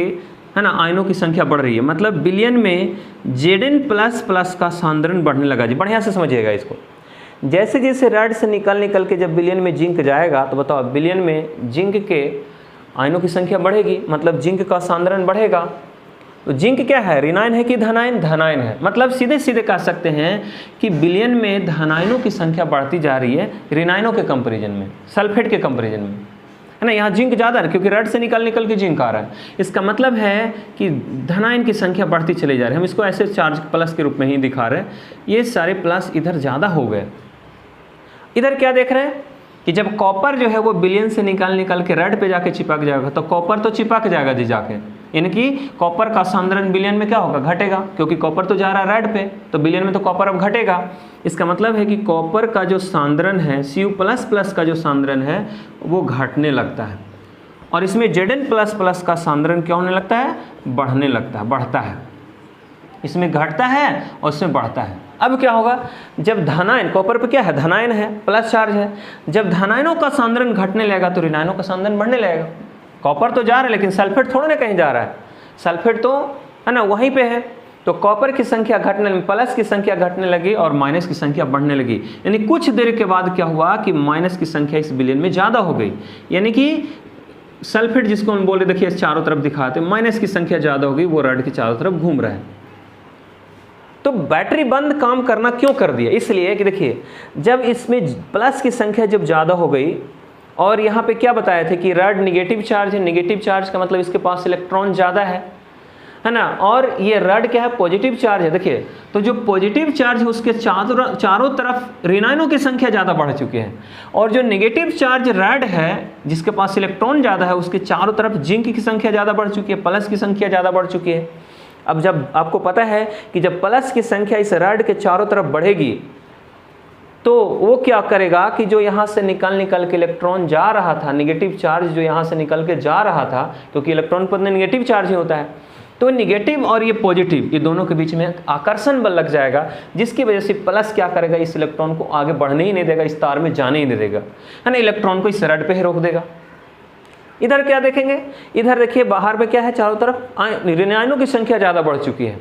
है ना, आयनों की संख्या बढ़ रही है। मतलब विलयन में Zn++ का सांद्रण बढ़ने लगा जी, बढ़िया से समझिएगा इसको। जैसे जैसे रेड से निकल के जब विलयन में जिंक जाएगा तो बताओ विलयन में जिंक के आयनों की संख्या बढ़ेगी, मतलब जिंक का सांद्रण बढ़ेगा। तो जिंक क्या है, ऋणायन है कि धनायन? धनायन है। मतलब सीधे सीधे कह सकते हैं कि विलयन में धनायनों की संख्या बढ़ती जा रही है ऋणायनों के कंपैरिजन में, सल्फेट के कंपैरिजन में, है ना। यहाँ जिंक ज़्यादा है क्योंकि रेड से निकल के जिंक आ रहा है। इसका मतलब है कि धनायन की संख्या बढ़ती चली जा रही है। हम इसको ऐसे चार्ज प्लस के रूप में ही दिखा रहे हैं। ये सारे प्लस इधर ज़्यादा हो गए। इधर क्या देख रहे हैं कि जब कॉपर जो है वो विलयन से निकल के रेड पे जाके चिपक जाएगा तो कॉपर तो चिपक जाएगा जी जाके, यानी कि कॉपर का सांद्रण विलयन में क्या होगा, घटेगा, क्योंकि कॉपर तो जा रहा है रेड पे, तो विलयन में तो कॉपर अब घटेगा। इसका मतलब है कि कॉपर का जो सांद्रण है Cu++ का जो सांद्रण है वो घटने लगता है, और इसमें Zn++ का सांद्रण क्या होने लगता है, बढ़ने लगता है, बढ़ता है। इसमें घटता है और इसमें बढ़ता है। अब क्या होगा, जब धनायन, कॉपर पे क्या है, धनायन है, प्लस चार्ज है, जब धनायनों का सांद्रण घटने लगेगा तो ऋणायनों का सांद्रण बढ़ने लगेगा। कॉपर तो जा रहा है लेकिन सल्फेट थोड़ा ना कहीं जा रहा है, सल्फेट तो है ना वहीं पे है। तो कॉपर की संख्या घटने लगी, प्लस की संख्या घटने लगी और माइनस की संख्या बढ़ने लगी। यानी कुछ देर के बाद क्या हुआ कि माइनस की संख्या इस विलयन में ज़्यादा हो गई, यानी कि सल्फेट जिसको हम बोले, देखिए चारों तरफ दिखाते, माइनस की संख्या ज़्यादा हो गई, वो रड के चारों तरफ घूम रहा है। तो बैटरी बंद काम करना क्यों कर दिया, इसलिए कि देखिए जब इसमें प्लस की संख्या जब ज़्यादा हो गई, और यहाँ पे क्या बताए थे कि रड निगेटिव चार्ज है, निगेटिव चार्ज का मतलब इसके पास इलेक्ट्रॉन ज़्यादा है ना, और ये रड क्या है, पॉजिटिव चार्ज है। देखिए तो जो पॉजिटिव चार्ज है उसके चारों तरफ ऋणायनों की संख्या ज़्यादा बढ़ चुकी है, और जो निगेटिव चार्ज रड है जिसके पास इलेक्ट्रॉन ज़्यादा है उसके चारों तरफ जिंक की संख्या ज़्यादा बढ़ चुकी है, प्लस की संख्या ज़्यादा बढ़ चुकी है। अब जब आपको पता है कि जब प्लस की संख्या इस रड के चारों तरफ बढ़ेगी तो वो क्या करेगा कि जो यहाँ से निकल के इलेक्ट्रॉन जा रहा था, निगेटिव चार्ज जो यहाँ से निकल के जा रहा था, क्योंकि इलेक्ट्रॉन पर निगेटिव चार्ज ही होता है, तो निगेटिव और ये पॉजिटिव, ये दोनों के बीच में आकर्षण बल लग जाएगा, जिसकी वजह से प्लस क्या करेगा, इस इलेक्ट्रॉन को आगे बढ़ने ही नहीं देगा, इस तार में जाने ही नहीं देगा, है ना, इलेक्ट्रॉन को इस रड पे ही रोक देगा। इधर क्या देखेंगे, इधर देखिए बाहर पे क्या है, चारों तरफ ऋणायनों की संख्या ज़्यादा बढ़ चुकी है।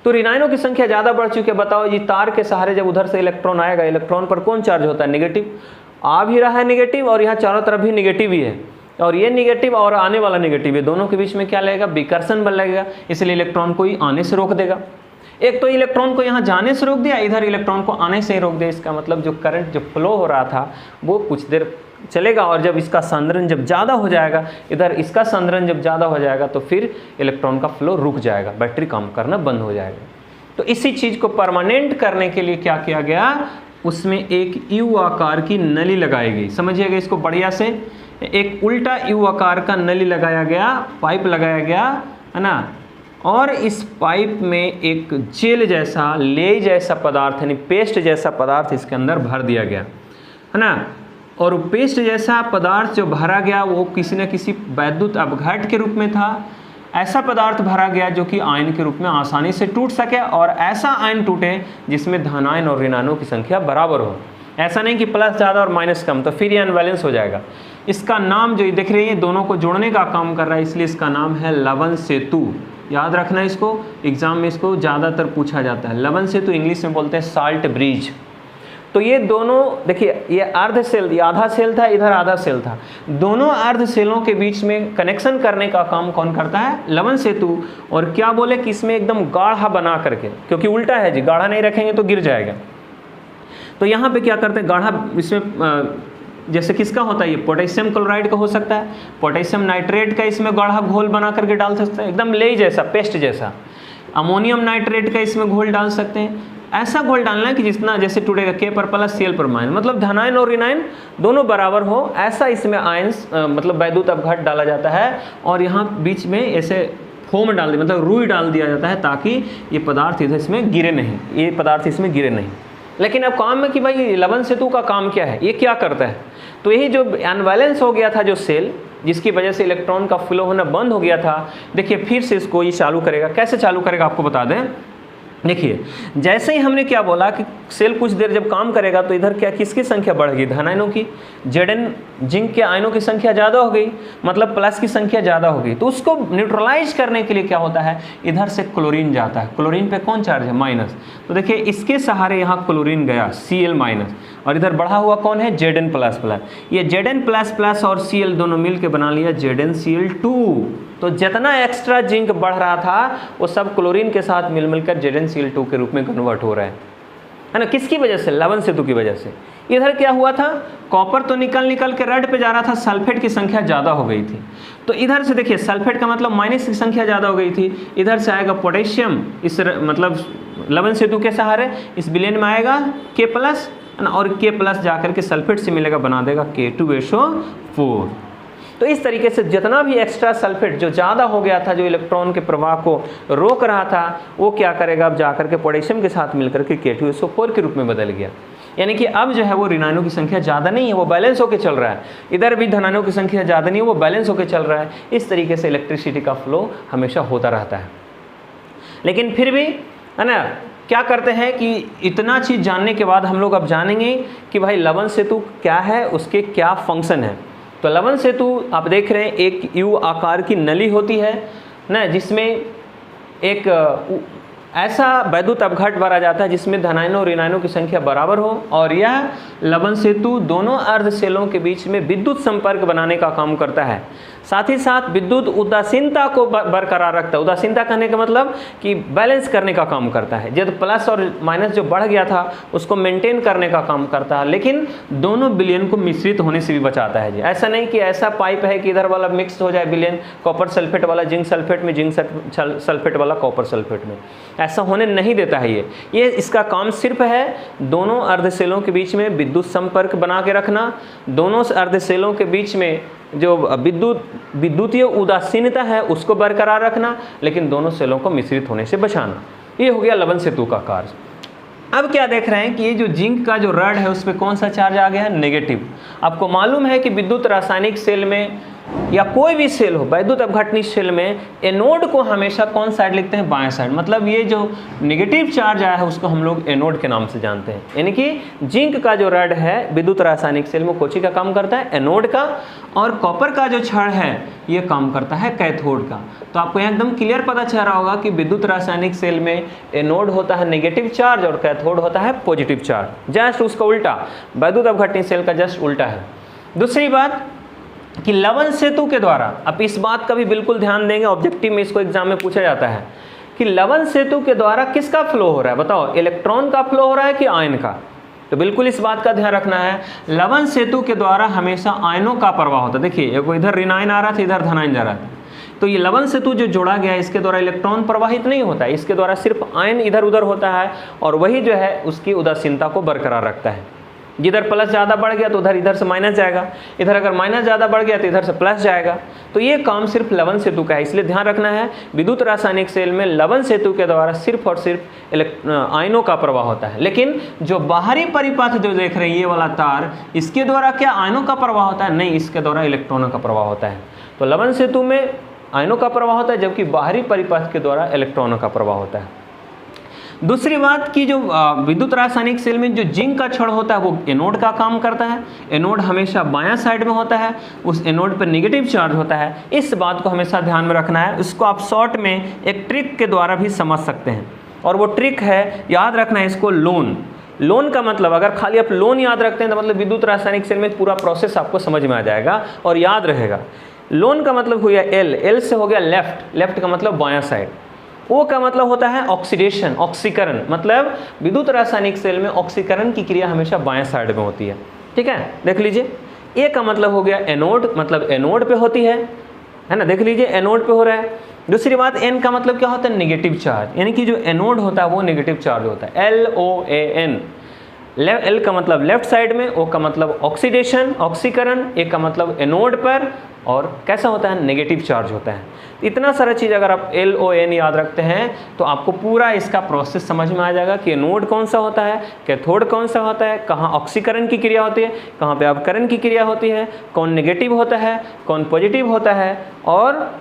तो ऋणायनों की संख्या ज़्यादा बढ़ चुकी है, बताओ जी तार के सहारे जब उधर से इलेक्ट्रॉन आएगा, इलेक्ट्रॉन पर कौन चार्ज होता है, नेगेटिव, आ भी रहा है नेगेटिव, और यहाँ चारों तरफ भी नेगेटिव ही है, और ये नेगेटिव और आने वाला नेगेटिव है, दोनों के बीच में क्या लगेगा, विकर्षण बल लगेगा, इसलिए इलेक्ट्रॉन को ही आने से रोक देगा। एक तो इलेक्ट्रॉन को यहाँ जाने से रोक दिया, इधर इलेक्ट्रॉन को आने से ही रोक दिया। इसका मतलब जो करंट जो फ्लो हो रहा था वो कुछ देर चलेगा, और जब इसका सांद्रण जब ज़्यादा हो जाएगा, इधर इसका सांद्रण जब ज़्यादा हो जाएगा तो फिर इलेक्ट्रॉन का फ्लो रुक जाएगा, बैटरी काम करना बंद हो जाएगा। तो इसी चीज़ को परमानेंट करने के लिए क्या किया गया, उसमें एक यू आकार की नली लगाई गई। समझिएगा इसको बढ़िया से, एक उल्टा यू आकार का नली लगाया गया, पाइप लगाया गया, है ना, और इस पाइप में एक जेल जैसा, लेई जैसा पदार्थ यानी पेस्ट जैसा पदार्थ इसके अंदर भर दिया गया, है ना, और पेस्ट जैसा पदार्थ जो भरा गया वो किसी न किसी वैद्युत अपघात के रूप में था। ऐसा पदार्थ भरा गया जो कि आयन के रूप में आसानी से टूट सके, और ऐसा आयन टूटे जिसमें धनायन और ऋणायनों की संख्या बराबर हो। ऐसा नहीं कि प्लस ज़्यादा और माइनस कम, तो फिर ये अनबैलेंस हो जाएगा। इसका नाम जो देख रहे हैं दोनों को जोड़ने का काम कर रहा है, इसलिए इसका नाम है लवन सेतु। याद रखना इसको, एग्जाम में इसको ज़्यादातर पूछा जाता है। लवन सेतु इंग्लिश में बोलते हैं साल्ट ब्रिज। तो ये दोनों देखिए, ये अर्ध सेल, ये आधा सेल था, इधर आधा सेल था, दोनों अर्ध सेलों के बीच में कनेक्शन करने का काम कौन करता है, लवन सेतु। और क्या बोले कि इसमें एकदम गाढ़ा बना करके, क्योंकि उल्टा है जी, गाढ़ा नहीं रखेंगे तो गिर जाएगा, तो यहाँ पे क्या करते हैं गाढ़ा, इसमें जैसे किसका होता है, ये पोटेशियम क्लोराइड का हो सकता है, पोटेशियम नाइट्रेट का इसमें गाढ़ा घोल बना करके डाल सकते हैं, एकदम लेई जैसा, पेस्ट जैसा। अमोनियम नाइट्रेट का इसमें घोल डाल सकते हैं। ऐसा घोल डालना है कि जितना जैसे टूटेगा के पर प्लस सीएल पर माइनस, मतलब धनायन और ऋणायन दोनों बराबर हो, ऐसा इसमें आयंस मतलब वैद्युत अपघात डाला जाता है, और यहाँ बीच में ऐसे फोम डाल दिया, मतलब रुई डाल दिया जाता है, ताकि ये पदार्थ इधर इसमें गिरे नहीं, ये पदार्थ इसमें गिरे नहीं। लेकिन अब काम है कि भाई लवन सेतु का काम क्या है, ये क्या करता है, तो यही जो अनबैलेंस हो गया था जो सेल, जिसकी वजह से इलेक्ट्रॉन का फ्लो होना बंद हो गया था, देखिए फिर से इसको ये चालू करेगा। कैसे चालू करेगा आपको बता दें, देखिए जैसे ही हमने क्या बोला कि सेल कुछ देर जब काम करेगा तो इधर क्या किसकी संख्या बढ़ेगी, धनायनों की, Zn जिंक के आयनों की संख्या ज़्यादा हो गई, मतलब प्लस की संख्या ज़्यादा हो गई। तो उसको न्यूट्रलाइज करने के लिए क्या होता है, इधर से क्लोरीन जाता है, क्लोरीन पे कौन चार्ज है, माइनस, तो देखिए इसके सहारे यहाँ क्लोरीन गया Cl माइनस, और इधर बढ़ा हुआ कौन है, Zn++। ये Zn++ और Cl दोनों मिल के बना लिया ZnCl2। तो जितना एक्स्ट्रा जिंक बढ़ रहा था वो सब क्लोरीन के साथ मिल मिलकर ZnCl2 के रूप में कन्वर्ट हो रहा है ना, किसकी वजह से, लवन सेतु की वजह से। इधर क्या हुआ था, कॉपर तो निकल के रड पे जा रहा था, सल्फेट की संख्या ज़्यादा हो गई थी, तो इधर से देखिए सल्फेट का मतलब माइनस की संख्या ज़्यादा हो गई थी, इधर से आएगा पोटेशियम, इस मतलब लवन सेतु के सहारे इस विलयन में आएगा K+, और K+ जाकर के सल्फेट से मिलेगा, बना देगा K2SO4। तो इस तरीके से जितना भी एक्स्ट्रा सल्फेट जो ज़्यादा हो गया था, जो इलेक्ट्रॉन के प्रवाह को रोक रहा था, वो क्या करेगा, अब जाकर के पोटेशियम के साथ मिलकर के K2SO4 के रूप में बदल गया। यानी कि अब जो है वो ऋणायनों की संख्या ज़्यादा नहीं है, वो बैलेंस होकर चल रहा है। इधर भी धनायनों की संख्या ज़्यादा नहीं है, वो बैलेंस होकर चल रहा है। इस तरीके से इलेक्ट्रिसिटी का फ्लो हमेशा होता रहता है। लेकिन फिर भी है ना, क्या करते हैं कि इतना चीज़ जानने के बाद हम लोग अब जानेंगे कि भाई लवन सेतु क्या है, उसके क्या फंक्शन है। तो लवन सेतु आप देख रहे हैं, एक यू आकार की नली होती है ना, जिसमें एक ऐसा वैद्युत अपघट भरा जाता है जिसमें धनायनों और ऋणायनों की संख्या बराबर हो, और यह लवन सेतु दोनों अर्ध सेलों के बीच में विद्युत संपर्क बनाने का काम करता है। साथ ही साथ विद्युत उदासीनता को बरकरार रखता है। उदासीनता कहने का मतलब कि बैलेंस करने का काम करता है। जब प्लस और माइनस जो बढ़ गया था उसको मेंटेन करने का काम करता है, लेकिन दोनों विलयन को मिश्रित होने से भी बचाता है जी। ऐसा नहीं कि ऐसा पाइप है कि इधर वाला मिक्स हो जाए विलयन, कॉपर सल्फेट वाला जिंक सल्फेट में, जिंक सल्फेट वाला कॉपर सल्फेट में, ऐसा होने नहीं देता है। ये इसका काम सिर्फ है दोनों अर्ध सेलों के बीच में विद्युत संपर्क बना के रखना, दोनों अर्ध सेलों के बीच में जो विद्युतीय उदासीनता है उसको बरकरार रखना, लेकिन दोनों सेलों को मिश्रित होने से बचाना। ये हो गया लवन सेतु का कार्य। अब क्या देख रहे हैं कि ये जो जिंक का जो रड है उस पर कौन सा चार्ज आ गया है, नेगेटिव। आपको मालूम है कि विद्युत रासायनिक सेल में या कोई भी सेल हो, वैद्युत अपघटनी सेल में एनोड को हमेशा कौन साइड लिखते हैं, बाएं साइड। मतलब ये जो नेगेटिव चार्ज आया है उसको हम लोग एनोड के नाम से जानते हैं। यानी कि जिंक का जो रड है विद्युत रासायनिक सेल में कोची का काम करता है, एनोड का, और कॉपर का जो छड़ है ये काम करता है कैथोड का। तो आपको यहाँ एकदम क्लियर पता चल रहा होगा कि विद्युत रासायनिक सेल में एनोड होता है नेगेटिव चार्ज और कैथोड होता है पॉजिटिव चार्ज। जस्ट उसका उल्टा, वैद्युत अपघटनी सेल का जस्ट उल्टा है। दूसरी बात कि लवन सेतु के द्वारा, अब इस बात का भी बिल्कुल ध्यान देंगे, ऑब्जेक्टिव में इसको एग्जाम में पूछा जाता है कि लवन सेतु के द्वारा किसका फ्लो हो रहा है, बताओ, इलेक्ट्रॉन का फ्लो हो रहा है कि आयन का। तो बिल्कुल इस बात का ध्यान रखना है, लवन सेतु के द्वारा हमेशा आयनों का प्रवाह होता है। देखिए इधर ऋणायन आ रहा था, इधर धनायन जा रहा था, तो ये लवन सेतु जो जोड़ा गया है इसके द्वारा इलेक्ट्रॉन प्रवाहित नहीं होता है, इसके द्वारा सिर्फ आयन इधर उधर होता है, और वही जो है उसकी उदासीनता को बरकरार रखता है। जिधर प्लस ज़्यादा बढ़ गया तो उधर इधर से माइनस जाएगा, इधर अगर माइनस ज़्यादा बढ़ गया तो इधर से प्लस जाएगा। तो ये काम सिर्फ लवन सेतु का है, इसलिए ध्यान रखना है विद्युत रासायनिक सेल में लवन सेतु के द्वारा सिर्फ और सिर्फ आयनों का प्रवाह होता है। लेकिन जो बाहरी परिपथ जो देख रहे हैं ये वाला तार, इसके द्वारा क्या आयनों का प्रवाह होता है, नहीं, इसके द्वारा इलेक्ट्रॉनों का प्रवाह होता है। तो लवन सेतु में आयनों का प्रवाह होता है, जबकि बाहरी परिपथ के द्वारा इलेक्ट्रॉनों का प्रवाह होता है। दूसरी बात कि जो विद्युत रासायनिक सेल में जो जिंक का छड़ होता है वो एनोड का काम करता है। एनोड हमेशा बायां साइड में होता है, उस एनोड पर नेगेटिव चार्ज होता है। इस बात को हमेशा ध्यान में रखना है। इसको आप शॉर्ट में एक ट्रिक के द्वारा भी समझ सकते हैं, और वो ट्रिक है, याद रखना है इसको, लोन। लोन का मतलब, अगर खाली आप लोन याद रखते हैं तो मतलब विद्युत रासायनिक सेल में पूरा प्रोसेस आपको समझ में आ जाएगा और याद रहेगा। लोन का मतलब हो गया एल, एल से हो गया लेफ्ट, लेफ्ट का मतलब बायां साइड। ओ का मतलब होता है ऑक्सीडेशन, ऑक्सीकरण, मतलब विद्युत रासायनिक सेल में ऑक्सीकरण की क्रिया हमेशा बाएं साइड में होती है। ठीक है, देख लीजिए। ए का मतलब हो गया एनोड, मतलब एनोड पे होती है ना, देख लीजिए एनोड पे हो रहा है। दूसरी बात, एन का मतलब क्या होता है, नेगेटिव चार्ज, यानी कि जो एनोड होता है वो नेगेटिव चार्ज होता है, LOAN। एल का मतलब लेफ्ट साइड में, ओ का मतलब ऑक्सीडेशन, ऑक्सीकरण, ए का मतलब एनोड पर, और कैसा होता है, नेगेटिव चार्ज होता है। इतना सारा चीज़ अगर आप LON याद रखते हैं तो आपको पूरा इसका प्रोसेस समझ में आ जाएगा कि एनोड कौन सा होता है, कैथोड कौन सा होता है, कहाँ ऑक्सीकरण की क्रिया होती है, कहाँ पे अपकरण की क्रिया होती है, कौन नेगेटिव होता है, कौन पॉजिटिव होता है, और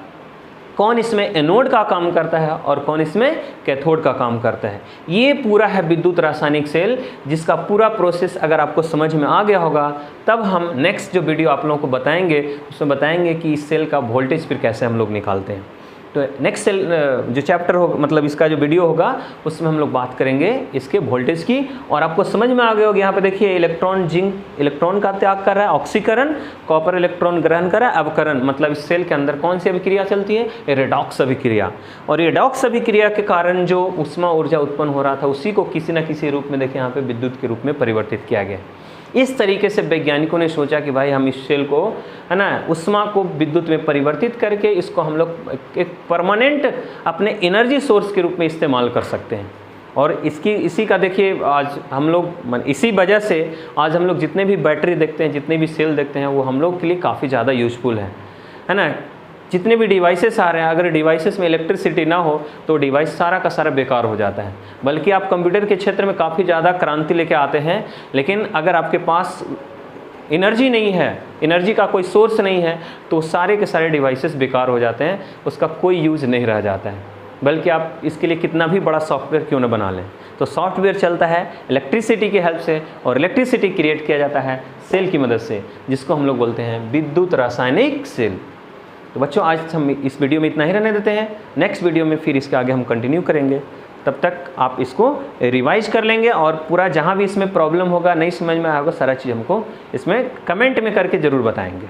कौन इसमें एनोड का काम करता है और कौन इसमें कैथोड का काम करता है। ये पूरा है विद्युत रासायनिक सेल, जिसका पूरा प्रोसेस अगर आपको समझ में आ गया होगा तब हम नेक्स्ट जो वीडियो आप लोगों को बताएंगे उसमें बताएंगे कि इस सेल का वोल्टेज फिर कैसे हम लोग निकालते हैं। तो नेक्स्ट सेल जो चैप्टर होगा, मतलब इसका जो वीडियो होगा उसमें हम लोग बात करेंगे इसके वोल्टेज की, और आपको समझ में आ गया होगा। यहाँ पे देखिए इलेक्ट्रॉन, जिंक इलेक्ट्रॉन का त्याग कर रहा है, ऑक्सीकरण, कॉपर इलेक्ट्रॉन ग्रहण कर रहा है, अवकरण, मतलब इस सेल के अंदर कौन सी अभिक्रिया चलती है, रेडॉक्स अभिक्रिया। और रेडॉक्स अभिक्रिया के कारण जो उष्मा ऊर्जा उत्पन्न हो रहा था उसी को किसी न किसी रूप में देखिए यहाँ पे विद्युत के रूप में परिवर्तित किया गया। इस तरीके से वैज्ञानिकों ने सोचा कि भाई हम इस सेल को, है ना, उष्मा को विद्युत में परिवर्तित करके इसको हम लोग एक परमानेंट अपने एनर्जी सोर्स के रूप में इस्तेमाल कर सकते हैं। और इसी का देखिए आज हम लोग, इसी वजह से आज हम लोग जितने भी बैटरी देखते हैं, जितने भी सेल देखते हैं, वो हम लोग के लिए काफ़ी ज़्यादा यूजफुल है। है ना, जितने भी डिवाइसेस आ रहे हैं, अगर डिवाइसेस में इलेक्ट्रिसिटी ना हो तो डिवाइस सारा का सारा बेकार हो जाता है। बल्कि आप कंप्यूटर के क्षेत्र में काफ़ी ज़्यादा क्रांति लेके आते हैं, लेकिन अगर आपके पास एनर्जी नहीं है, एनर्जी का कोई सोर्स नहीं है, तो सारे के सारे डिवाइसेस बेकार हो जाते हैं, उसका कोई यूज़ नहीं रह जाता है। बल्कि आप इसके लिए कितना भी बड़ा सॉफ्टवेयर क्यों ना बना लें, तो सॉफ्टवेयर चलता है इलेक्ट्रिसिटी की हेल्प से, और इलेक्ट्रिसिटी क्रिएट किया जाता है सेल की मदद से, जिसको हम लोग बोलते हैं विद्युत रासायनिक सेल। तो बच्चों आज हम इस वीडियो में इतना ही रहने देते हैं, नेक्स्ट वीडियो में फिर इसके आगे हम कंटिन्यू करेंगे। तब तक आप इसको रिवाइज कर लेंगे, और पूरा जहाँ भी इसमें प्रॉब्लम होगा, नहीं समझ में आएगा, सारा चीज़ हमको इसमें कमेंट में करके ज़रूर बताएंगे।